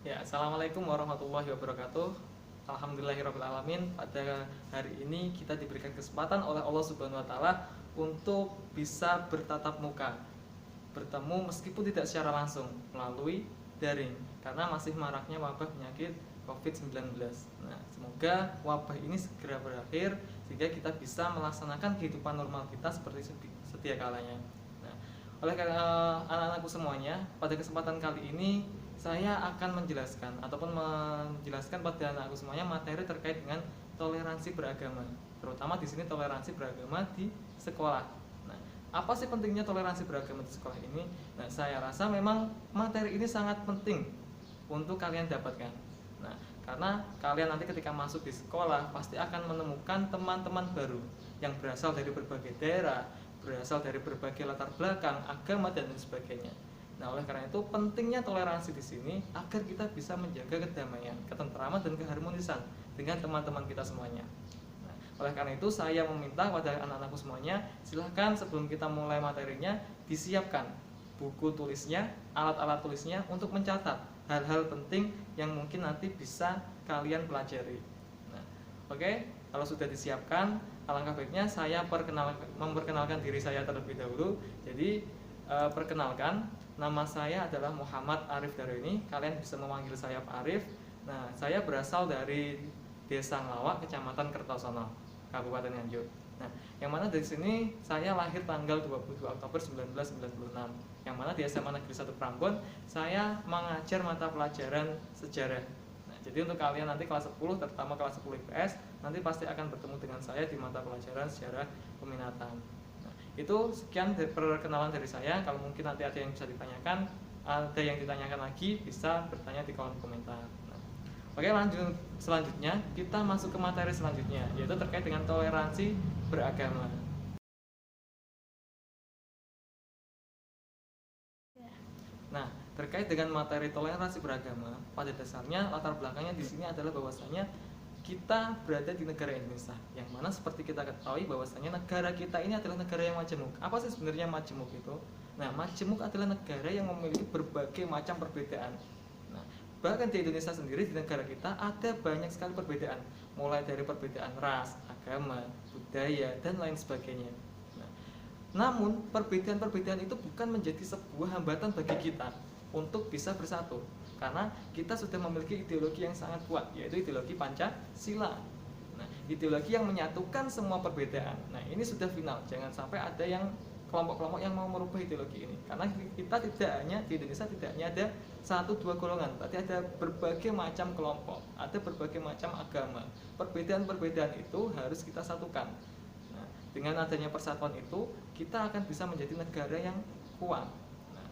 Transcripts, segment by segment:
Ya, assalamualaikum warahmatullahi wabarakatuh. Alhamdulillahirrahmanirrahim. Pada hari ini kita diberikan kesempatan oleh Allah Subhanahu Wa Taala untuk bisa bertatap muka, bertemu meskipun tidak secara langsung melalui daring, karena masih maraknya wabah penyakit COVID-19. Nah, semoga wabah ini segera berakhir sehingga kita bisa melaksanakan kehidupan normal kita seperti sedia kalanya. Nah, oleh karena anak-anakku semuanya, pada kesempatan kali ini saya akan menjelaskan pada anakku semuanya materi terkait dengan toleransi beragama, terutama di sini toleransi beragama di sekolah. Nah, apa sih pentingnya toleransi beragama di sekolah ini? Nah, saya rasa memang materi ini sangat penting untuk kalian dapatkan. Nah, karena kalian nanti ketika masuk di sekolah pasti akan menemukan teman-teman baru yang berasal dari berbagai daerah, berasal dari berbagai latar belakang, agama dan lain sebagainya. Nah, oleh karena itu pentingnya toleransi di sini agar kita bisa menjaga kedamaian, ketentraman dan keharmonisan dengan teman-teman kita semuanya. Nah, oleh karena itu saya meminta kepada anak-anakku semuanya, silahkan sebelum kita mulai materinya disiapkan buku tulisnya, alat-alat tulisnya untuk mencatat hal-hal penting yang mungkin nanti bisa kalian pelajari. Nah, oke, kalau sudah disiapkan, alangkah baiknya saya memperkenalkan diri saya terlebih dahulu. Jadi perkenalkan, nama saya adalah Muhammad Arif Darwini. Kalian bisa memanggil saya Pak Arif. Nah, saya berasal dari Desa Ngelawak, Kecamatan Kertosono, Kabupaten Nganjuk. Nah, yang mana dari sini saya lahir tanggal 22 Oktober 1996. Yang mana di SMA Negeri 1 Prambon saya mengajar mata pelajaran sejarah. Nah, jadi untuk kalian nanti kelas 10, terutama kelas 10 IPS, nanti pasti akan bertemu dengan saya di mata pelajaran sejarah peminatan. Itu sekian perkenalan dari saya. Kalau mungkin nanti ada yang bisa ditanyakan, ada yang ditanyakan lagi, bisa bertanya di kolom komentar. Nah, oke, lanjut. Selanjutnya kita masuk ke materi selanjutnya, yaitu terkait dengan toleransi beragama. Nah, terkait dengan materi toleransi beragama, pada dasarnya latar belakangnya di sini adalah bahwasanya kita berada di negara Indonesia, yang mana seperti kita ketahui bahwasanya negara kita ini adalah negara yang majemuk. Apa sih sebenarnya majemuk itu? Nah, majemuk adalah negara yang memiliki berbagai macam perbedaan. Nah, bahkan di Indonesia sendiri, di negara kita ada banyak sekali perbedaan, mulai dari perbedaan ras, agama, budaya, dan lain sebagainya. Nah, namun perbedaan-perbedaan itu bukan menjadi sebuah hambatan bagi kita untuk bisa bersatu, karena kita sudah memiliki ideologi yang sangat kuat, yaitu ideologi Pancasila. Nah, ideologi yang menyatukan semua perbedaan. Nah, ini sudah final, jangan sampai ada yang kelompok-kelompok yang mau merubah ideologi ini, karena kita tidak hanya di Indonesia, tidak hanya ada satu dua golongan, tapi ada berbagai macam kelompok, ada berbagai macam agama. Perbedaan-perbedaan itu harus kita satukan. Nah, dengan adanya persatuan itu, kita akan bisa menjadi negara yang kuat. Nah,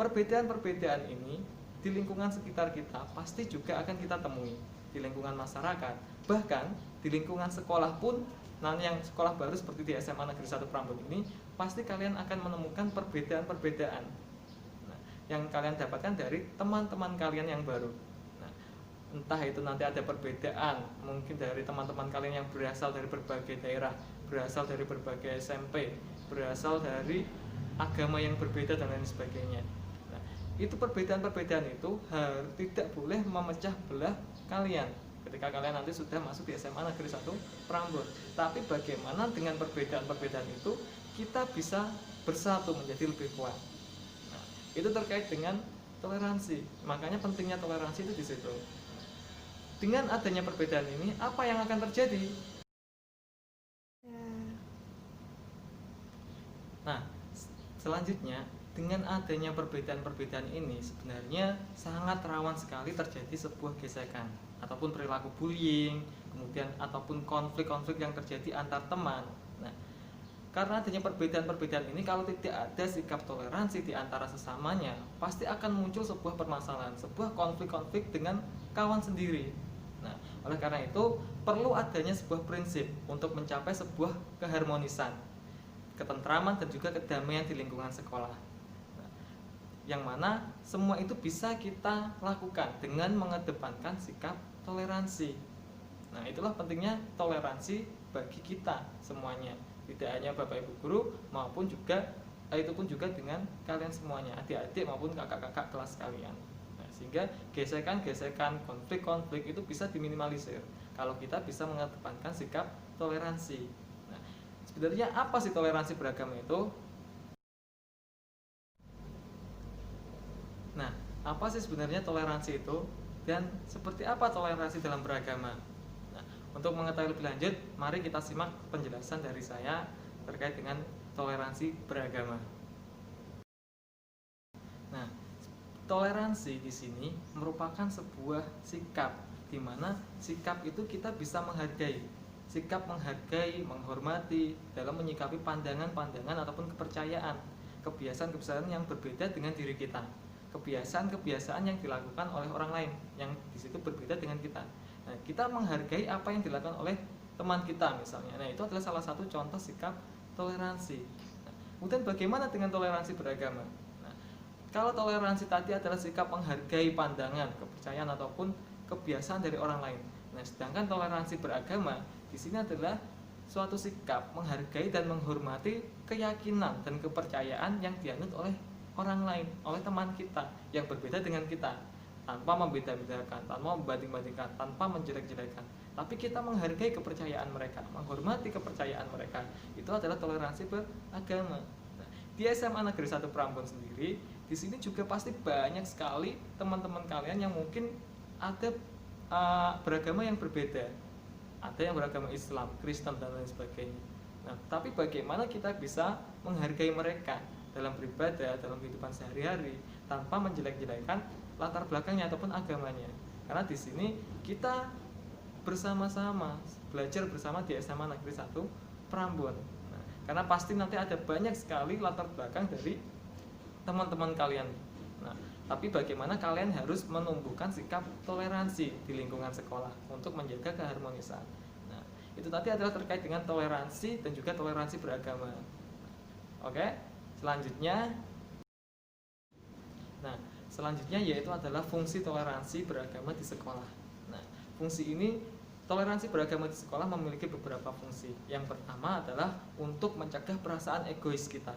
perbedaan-perbedaan ini di lingkungan sekitar kita pasti juga akan kita temui, di lingkungan masyarakat, bahkan di lingkungan sekolah pun. Nanti yang sekolah baru seperti di SMA Negeri 1 Prambon ini, pasti kalian akan menemukan perbedaan-perbedaan, nah, yang kalian dapatkan dari teman-teman kalian yang baru. Nah, entah itu nanti ada perbedaan mungkin dari teman-teman kalian yang berasal dari berbagai daerah, berasal dari berbagai SMP, berasal dari agama yang berbeda dan lain sebagainya. Nah, itu perbedaan-perbedaan itu tidak boleh memecah belah kalian ketika kalian nanti sudah masuk di SMA Negeri 1 Prambon. Tapi bagaimana dengan perbedaan-perbedaan itu kita bisa bersatu menjadi lebih kuat. Nah, itu terkait dengan toleransi. Makanya pentingnya toleransi itu di situ. Dengan adanya perbedaan ini, apa yang akan terjadi? Nah, selanjutnya, dengan adanya perbedaan-perbedaan ini sebenarnya sangat rawan sekali terjadi sebuah gesekan ataupun perilaku bullying, kemudian ataupun konflik-konflik yang terjadi antar teman. Nah, karena adanya perbedaan-perbedaan ini, kalau tidak ada sikap toleransi di antara sesamanya, pasti akan muncul sebuah permasalahan, sebuah konflik-konflik dengan kawan sendiri. Nah, oleh karena itu perlu adanya sebuah prinsip untuk mencapai sebuah keharmonisan, ketentraman dan juga kedamaian di lingkungan sekolah. Nah, yang mana semua itu bisa kita lakukan dengan mengedepankan sikap toleransi. Nah, itulah pentingnya toleransi bagi kita semuanya, tidak hanya Bapak Ibu guru maupun juga itu pun juga dengan kalian semuanya, adik-adik maupun kakak-kakak kelas kalian. Nah, sehingga gesekan-gesekan, konflik-konflik itu bisa diminimalisir kalau kita bisa mengedepankan sikap toleransi. Nah, sebenarnya apa sih toleransi beragama itu? Nah, apa sih sebenarnya toleransi itu dan seperti apa toleransi dalam beragama? Nah, untuk mengetahui lebih lanjut, mari kita simak penjelasan dari saya terkait dengan toleransi beragama. Nah, toleransi di sini merupakan sebuah sikap di mana sikap itu kita bisa menghargai. Sikap menghargai, menghormati dalam menyikapi pandangan-pandangan ataupun kepercayaan, kebiasaan-kebiasaan yang berbeda dengan diri kita. Kebiasaan-kebiasaan yang dilakukan oleh orang lain yang di situ berbeda dengan kita. Nah, kita menghargai apa yang dilakukan oleh teman kita misalnya. Nah, itu adalah salah satu contoh sikap toleransi. Nah, kemudian bagaimana dengan toleransi beragama? Kalau toleransi tadi adalah sikap menghargai pandangan, kepercayaan ataupun kebiasaan dari orang lain. Nah, sedangkan toleransi beragama di sini adalah suatu sikap menghargai dan menghormati keyakinan dan kepercayaan yang dianut oleh orang lain, oleh teman kita yang berbeda dengan kita, tanpa membeda-bedakan, tanpa membanding-bandingkan, tanpa menjelek-jelekan. Tapi kita menghargai kepercayaan mereka, menghormati kepercayaan mereka. Itu adalah toleransi beragama. Nah, di SMA Negeri 1 Prambon sendiri, di sini juga pasti banyak sekali teman-teman kalian yang mungkin ada beragama yang berbeda, ada yang beragama Islam, Kristen dan lain sebagainya. Nah, tapi bagaimana kita bisa menghargai mereka dalam beribadah, dalam kehidupan sehari-hari tanpa menjelek-jelekan latar belakangnya ataupun agamanya? Karena di sini kita bersama-sama belajar bersama di SMA Negeri 1 Prambon. Nah, karena pasti nanti ada banyak sekali latar belakang dari teman-teman kalian. Nah, tapi bagaimana kalian harus menumbuhkan sikap toleransi di lingkungan sekolah untuk menjaga keharmonisan. Nah, itu tadi adalah terkait dengan toleransi dan juga toleransi beragama. Oke, selanjutnya. Nah, selanjutnya yaitu adalah fungsi toleransi beragama di sekolah. Nah, fungsi ini toleransi beragama di sekolah memiliki beberapa fungsi. Yang pertama adalah untuk mencegah perasaan egois kita.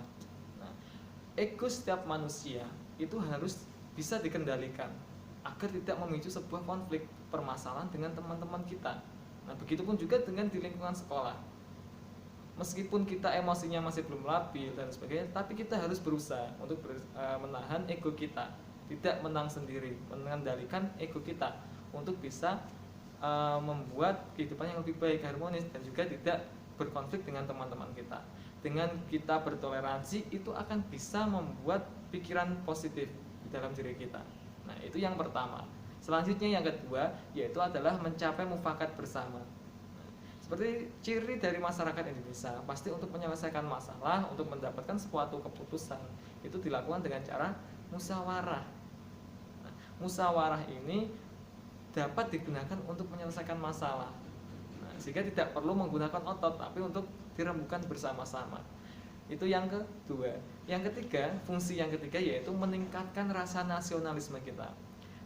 Ego setiap manusia itu harus bisa dikendalikan agar tidak memicu sebuah konflik permasalahan dengan teman-teman kita. Nah, begitupun juga dengan di lingkungan sekolah. Meskipun kita emosinya masih belum labil dan sebagainya, tapi kita harus berusaha untuk menahan ego kita, tidak menang sendiri, mengendalikan ego kita untuk bisa membuat kehidupan yang lebih baik, harmonis, dan juga tidak berkonflik dengan teman-teman kita. Dengan kita bertoleransi itu akan bisa membuat pikiran positif di dalam diri kita. Nah, itu yang pertama. Selanjutnya yang kedua yaitu adalah mencapai mufakat bersama. Nah, seperti ciri dari masyarakat Indonesia, pasti untuk menyelesaikan masalah, untuk mendapatkan suatu keputusan itu dilakukan dengan cara musyawarah. Nah, musyawarah ini dapat digunakan untuk menyelesaikan masalah. Nah, sehingga tidak perlu menggunakan otot, tapi untuk dirembukan bersama-sama. Itu yang kedua. Yang ketiga, fungsi yang ketiga yaitu meningkatkan rasa nasionalisme kita.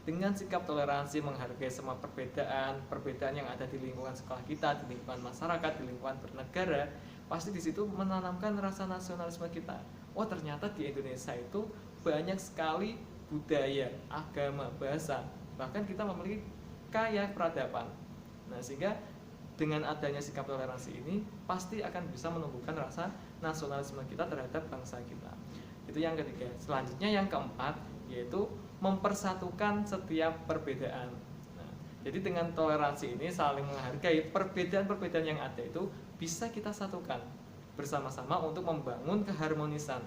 Dengan sikap toleransi, menghargai semua perbedaan yang ada di lingkungan sekolah kita, di lingkungan masyarakat, di lingkungan bernegara, pasti di situ menanamkan rasa nasionalisme kita. Oh, ternyata di Indonesia itu banyak sekali budaya, agama, bahasa, bahkan kita memiliki kaya peradaban. Nah, sehingga dengan adanya sikap toleransi ini pasti akan bisa menumbuhkan rasa nasionalisme kita terhadap bangsa kita. Itu yang ketiga. Selanjutnya yang keempat yaitu mempersatukan setiap perbedaan. Nah, jadi dengan toleransi ini saling menghargai perbedaan-perbedaan yang ada itu bisa kita satukan bersama-sama untuk membangun keharmonisan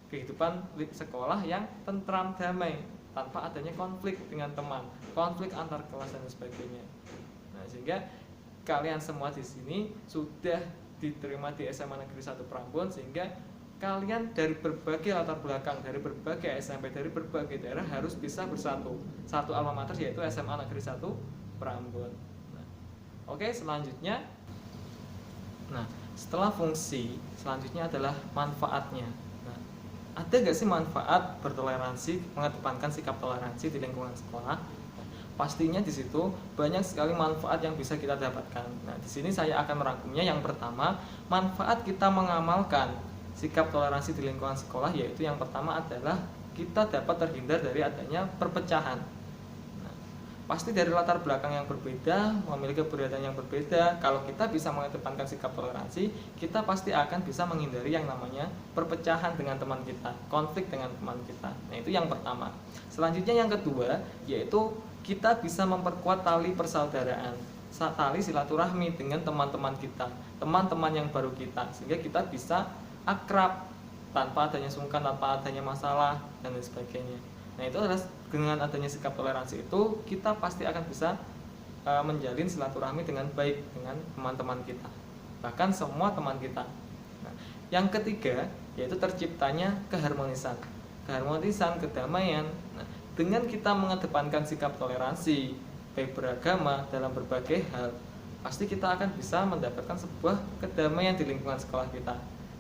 kehidupan sekolah yang tentram, damai, tanpa adanya konflik dengan teman, konflik antar kelas dan sebagainya. Nah, sehingga kalian semua di sini sudah diterima di SMA Negeri 1 Prambon, sehingga kalian dari berbagai latar belakang, dari berbagai SMP, dari berbagai daerah harus bisa bersatu. Satu alma mater yaitu SMA Negeri 1 Prambon. Nah, oke, selanjutnya. Nah, setelah fungsi, selanjutnya adalah manfaatnya. Nah, ada nggak sih manfaat bertoleransi, mengedepankan sikap toleransi di lingkungan sekolah? Pastinya di situ banyak sekali manfaat yang bisa kita dapatkan. Nah, di sini saya akan merangkumnya. Yang pertama, manfaat kita mengamalkan sikap toleransi di lingkungan sekolah yaitu yang pertama adalah kita dapat terhindar dari adanya perpecahan. pasti dari latar belakang yang berbeda, memiliki keberadaan yang berbeda. Kalau kita bisa mengedepankan sikap toleransi, kita pasti akan bisa menghindari yang namanya perpecahan dengan teman kita, konflik dengan teman kita. Nah, itu yang pertama. Selanjutnya yang kedua, yaitu kita bisa memperkuat tali persaudaraan, tali silaturahmi dengan teman-teman kita, teman-teman yang baru kita, sehingga kita bisa akrab tanpa adanya sungkan, tanpa adanya masalah, dan lain sebagainya. Nah, itu adalah dengan adanya sikap toleransi itu kita pasti akan bisa menjalin silaturahmi dengan baik dengan teman-teman kita, bahkan semua teman kita. Nah, yang ketiga yaitu terciptanya keharmonisan, kedamaian. Nah, dengan kita mengedepankan sikap toleransi baik beragama dalam berbagai hal, pasti kita akan bisa mendapatkan sebuah kedamaian di lingkungan sekolah kita.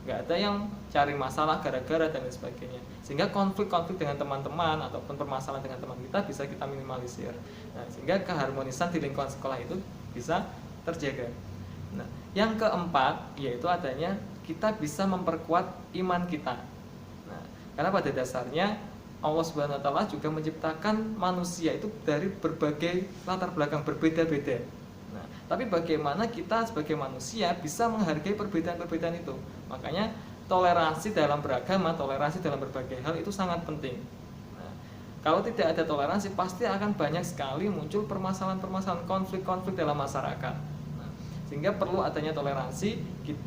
Nggak ada yang cari masalah gara-gara dan lain sebagainya, sehingga konflik-konflik dengan teman-teman ataupun permasalahan dengan teman kita bisa kita minimalisir. Nah, sehingga keharmonisan di lingkungan sekolah itu bisa terjaga. Nah, yang keempat yaitu adanya kita bisa memperkuat iman kita. Nah, karena pada dasarnya Allah Subhanahu wa taala juga menciptakan manusia itu dari berbagai latar belakang berbeda-beda. Nah, tapi bagaimana kita sebagai manusia bisa menghargai perbedaan-perbedaan itu? Makanya toleransi dalam beragama, toleransi dalam berbagai hal itu sangat penting. Nah, kalau tidak ada toleransi, pasti akan banyak sekali muncul permasalahan-permasalahan, konflik-konflik dalam masyarakat. Nah, sehingga perlu adanya toleransi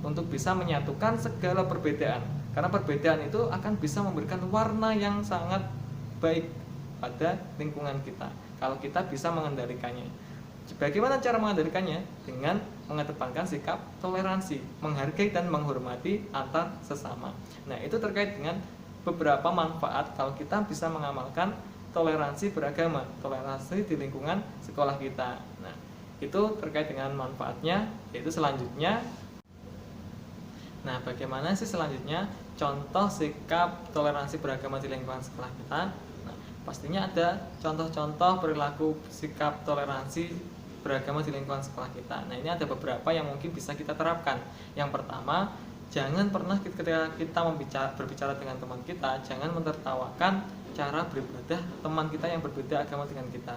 untuk bisa menyatukan segala perbedaan. Karena perbedaan itu akan bisa memberikan warna yang sangat baik pada lingkungan kita kalau kita bisa mengendalikannya. Bagaimana cara mengendalikannya? Dengan mengedepankan sikap toleransi, menghargai dan menghormati antar sesama. Nah, itu terkait dengan beberapa manfaat kalau kita bisa mengamalkan toleransi beragama, toleransi di lingkungan sekolah kita. Nah, itu terkait dengan manfaatnya. Yaitu selanjutnya, nah, bagaimana sih selanjutnya contoh sikap toleransi beragama di lingkungan sekolah kita? Nah, pastinya ada contoh-contoh perilaku sikap toleransi beragama di lingkungan sekolah kita. Nah, ini ada beberapa yang mungkin bisa kita terapkan. Yang pertama, jangan pernah ketika kita berbicara dengan teman kita, jangan menertawakan cara beribadah teman kita yang berbeda agama dengan kita.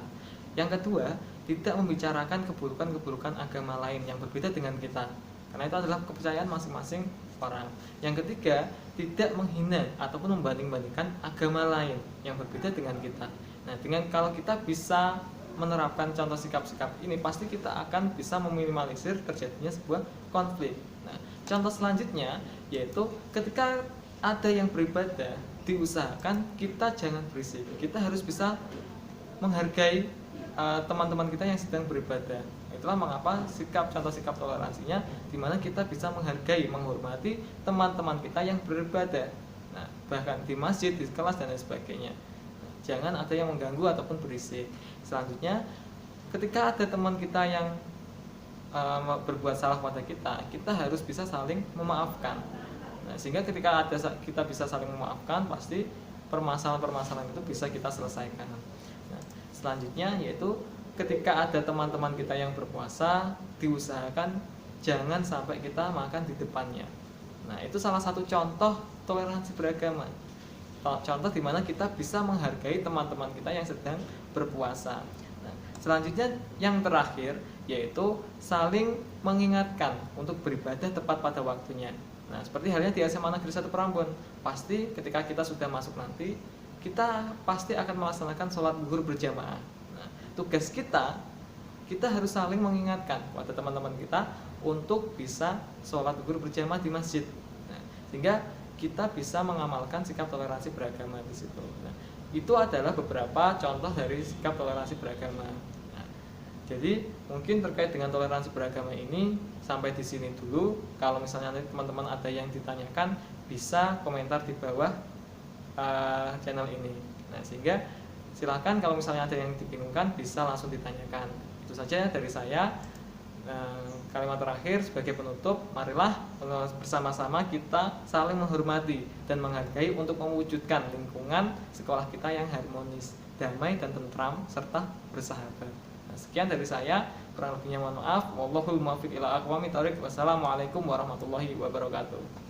Yang kedua, tidak membicarakan keburukan-keburukan agama lain yang berbeda dengan kita, karena itu adalah kepercayaan masing-masing orang. Yang ketiga, tidak menghina ataupun membanding-bandingkan agama lain yang berbeda dengan kita. Nah, dengan kalau kita bisa menerapkan contoh sikap-sikap ini, pasti kita akan bisa meminimalisir terjadinya sebuah konflik. Nah, contoh selanjutnya yaitu ketika ada yang beribadah, diusahakan kita jangan berisik. Kita harus bisa menghargai teman-teman kita yang sedang beribadah. Itulah mengapa contoh sikap toleransinya di mana kita bisa menghargai, menghormati teman-teman kita yang beribadah. Nah, bahkan di masjid, di kelas dan lain sebagainya. Jangan ada yang mengganggu ataupun berisik. Selanjutnya, ketika ada teman kita yang berbuat salah pada kita, kita harus bisa saling memaafkan. Nah, sehingga ketika kita bisa saling memaafkan, pasti permasalahan-permasalahan itu bisa kita selesaikan. Nah, selanjutnya yaitu ketika ada teman-teman kita yang berpuasa, diusahakan jangan sampai kita makan di depannya. Nah, itu salah satu contoh toleransi beragama. Contoh di mana kita bisa menghargai teman-teman kita yang sedang berpuasa. Nah, selanjutnya yang terakhir yaitu saling mengingatkan untuk beribadah tepat pada waktunya. Nah, seperti halnya di SMA Negeri 1 Prambon, pasti ketika kita sudah masuk nanti, kita pasti akan melaksanakan sholat zuhur berjamaah. Nah, tugas kita harus saling mengingatkan kepada teman-teman kita untuk bisa sholat zuhur berjamaah di masjid. Nah, sehingga kita bisa mengamalkan sikap toleransi beragama di situ. Nah, itu adalah beberapa contoh dari sikap toleransi beragama. Nah, jadi mungkin terkait dengan toleransi beragama ini sampai di sini dulu. Kalau misalnya nanti teman-teman ada yang ditanyakan, bisa komentar di bawah channel ini. Nah, sehingga silakan kalau misalnya ada yang dibingungkan bisa langsung ditanyakan. Itu saja dari saya. Kalimat terakhir sebagai penutup, marilah bersama-sama kita saling menghormati dan menghargai untuk mewujudkan lingkungan sekolah kita yang harmonis, damai dan tentram serta bersahabat. Nah, sekian dari saya, kurang lebihnya mohon maaf. Wallahul muwaffiq ila aqwamit thoriq. Wassalamualaikum warahmatullahi wabarakatuh.